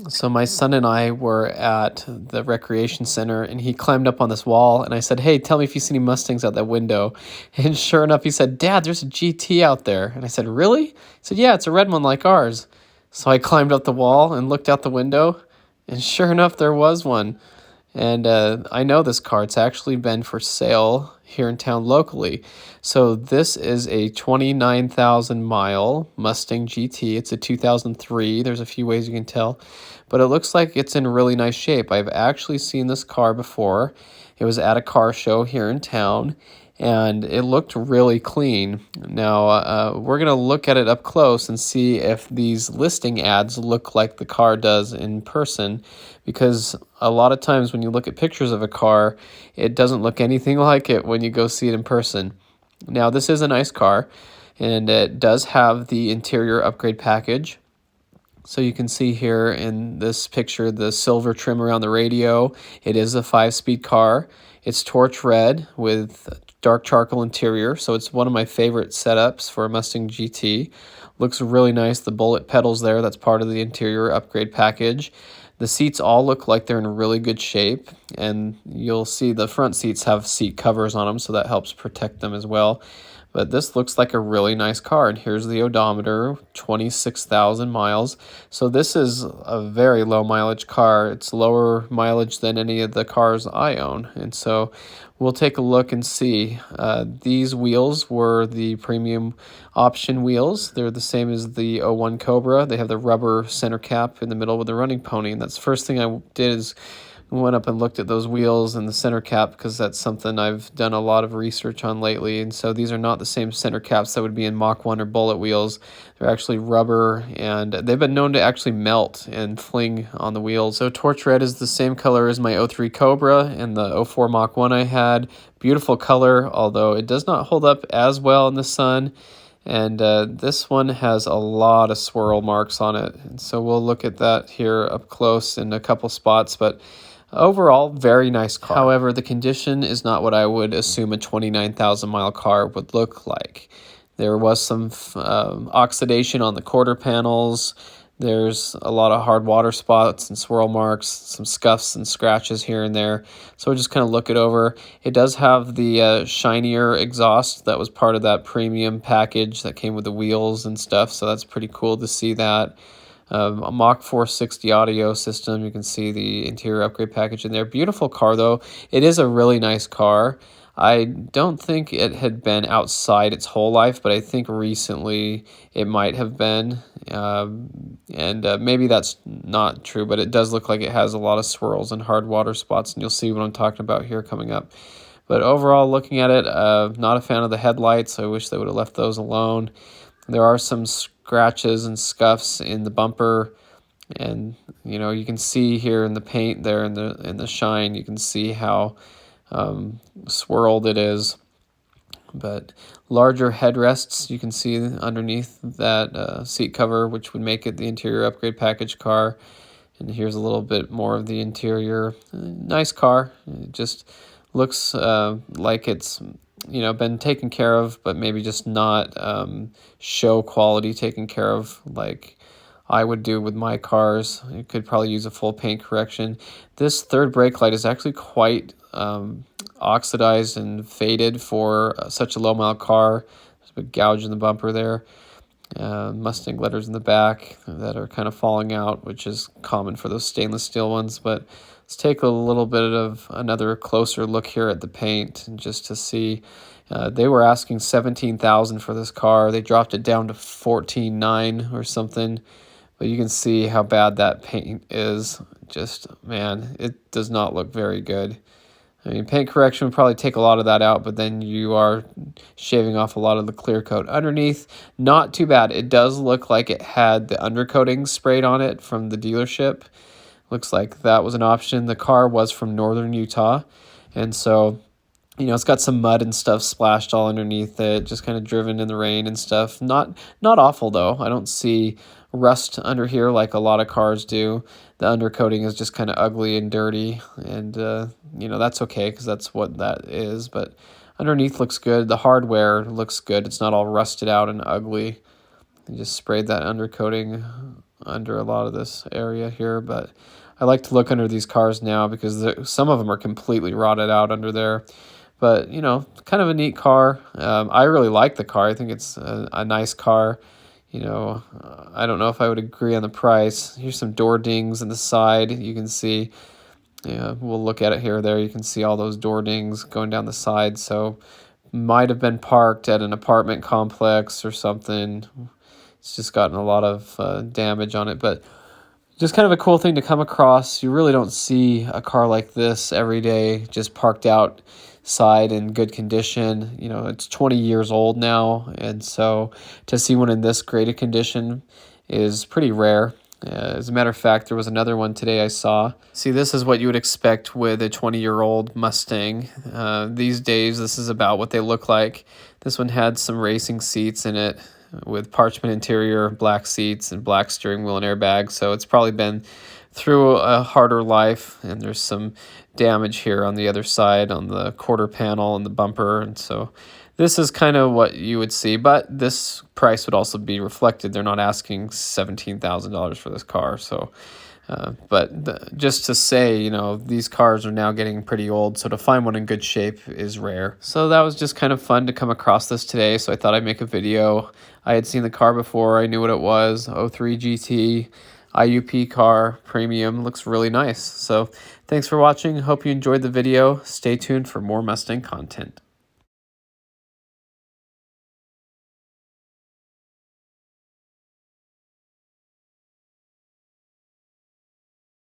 So my son and I were at the recreation center, and he climbed up on this wall, and I said, "Hey, tell me if you see any Mustangs out that window." And sure enough, he said, "Dad, there's a GT out there." And I said, "Really?" He said, "Yeah, it's a red one like ours." So I climbed up the wall and looked out the window, and sure enough, there was one. And I know this car. It's actually been for sale here in town locally. So this is a 29,000 mile Mustang GT. It's a 2003. There's a few ways you can tell, but it looks like it's in really nice shape. I've actually seen this car before. It was at a car show here in town, and it looked really clean. Now, we're going to look at it up close and see if these listing ads look like the car does in person, because a lot of times when you look at pictures of a car, it doesn't look anything like it when you go see it in person. Now, this is a nice car, and it does have the interior upgrade package. So you can see here in this picture the silver trim around the radio. It is a 5-speed car. It's torch red with dark charcoal interior, so it's one of my favorite setups for a Mustang GT. Looks really nice. The bullet pedals there, that's part of the interior upgrade package. The seats all look like they're in really good shape, and you'll see the front seats have seat covers on them, so that helps protect them as well. But this looks like a really nice car, and here's the odometer, 26,000 miles. So this is a very low mileage car. It's lower mileage than any of the cars I own, and so we'll take a look and see. These wheels were the premium option wheels. They're the same as the '01 Cobra. They have the rubber center cap in the middle with the running pony, and that's the first thing I did is went up and looked at those wheels and the center cap, because that's something I've done a lot of research on lately. And so these are not the same center caps that would be in Mach 1 or Bullet wheels. They're actually rubber, and they've been known to actually melt and fling on the wheels. So torch red is the same color as my '03 Cobra and the '04 Mach 1 I had. Beautiful color, although it does not hold up as well in the sun. And this one has a lot of swirl marks on it. And so we'll look at that here up close in a couple spots. But overall, very nice car. However, the condition is not what I would assume a 29,000 mile car would look like. There was some oxidation on the quarter panels. There's a lot of hard water spots and swirl marks, some scuffs and scratches here and there. So we'll just kind of look it over. It does have the shinier exhaust that was part of that premium package that came with the wheels and stuff. So that's pretty cool to see that. A Mach 460 audio system. You can see the interior upgrade package in there. Beautiful car, though. It is a really nice car. I don't think it had been outside its whole life, but I think recently it might have been. Maybe that's not true, but it does look like it has a lot of swirls and hard water spots, and you'll see what I'm talking about here coming up. But overall, looking at it, not a fan of the headlights. I wish they would have left those alone. There are some scratches and scuffs in the bumper, and you can see here in the paint there in the shine, you can see how swirled it is. But larger headrests you can see underneath that seat cover, which would make it the interior upgrade package car. And here's a little bit more of the interior. Nice car. It just looks like it's been taken care of, but maybe just not show quality taken care of like I would do with my cars. It could probably use a full paint correction. This third brake light is actually quite oxidized and faded for such a low mile car. There's a big gouge in the bumper there. Mustang letters in the back that are kind of falling out, which is common for those stainless steel ones. But let's take a little bit of another closer look here at the paint, and just to see. They were asking $17,000 for this car. They dropped it down to $14,900 or something. But you can see how bad that paint is. Just, man, it does not look very good. I mean, paint correction would probably take a lot of that out, but then you are shaving off a lot of the clear coat underneath. Not too bad. It does look like it had the undercoating sprayed on it from the dealership. Looks like that was an option. The car was from northern Utah, and so it's got some mud and stuff splashed all underneath it, just kind of driven in the rain and stuff. Not awful, though. I don't see rust under here like a lot of cars do. The undercoating is just kind of ugly and dirty, and that's okay because that's what that is. But underneath looks good. The hardware looks good. It's not all rusted out and ugly. They just sprayed that undercoating under a lot of this area here, but I like to look under these cars now because some of them are completely rotted out under there. But, you know, kind of a neat car. I really like the car. I think it's a nice car. You know, I don't know if I would agree on the price. Here's some door dings on the side. You can see, yeah, we'll look at it here or there. You can see all those door dings going down the side. So might have been parked at an apartment complex or something. It's just gotten a lot of damage on it, but just kind of a cool thing to come across. You really don't see a car like this every day, just parked outside in good condition. You know, it's 20 years old now, and so to see one in this great a condition is pretty rare. As a matter of fact, there was another one today I saw. See, this is what you would expect with a 20-year-old Mustang. These days, this is about what they look like. This one had some racing seats in it with parchment interior, black seats, and black steering wheel and airbags. So it's probably been through a harder life, and there's some damage here on the other side on the quarter panel and the bumper. And so this is kind of what you would see, but this price would also be reflected. They're not asking $17,000 for this car. So just to say, you know, these cars are now getting pretty old, so to find one in good shape is rare. So that was just kind of fun to come across this today, so I thought I'd make a video. I had seen the car before, I knew what it was, 03 GT, IUP car, premium, looks really nice. So thanks for watching, hope you enjoyed the video. Stay tuned for more Mustang content.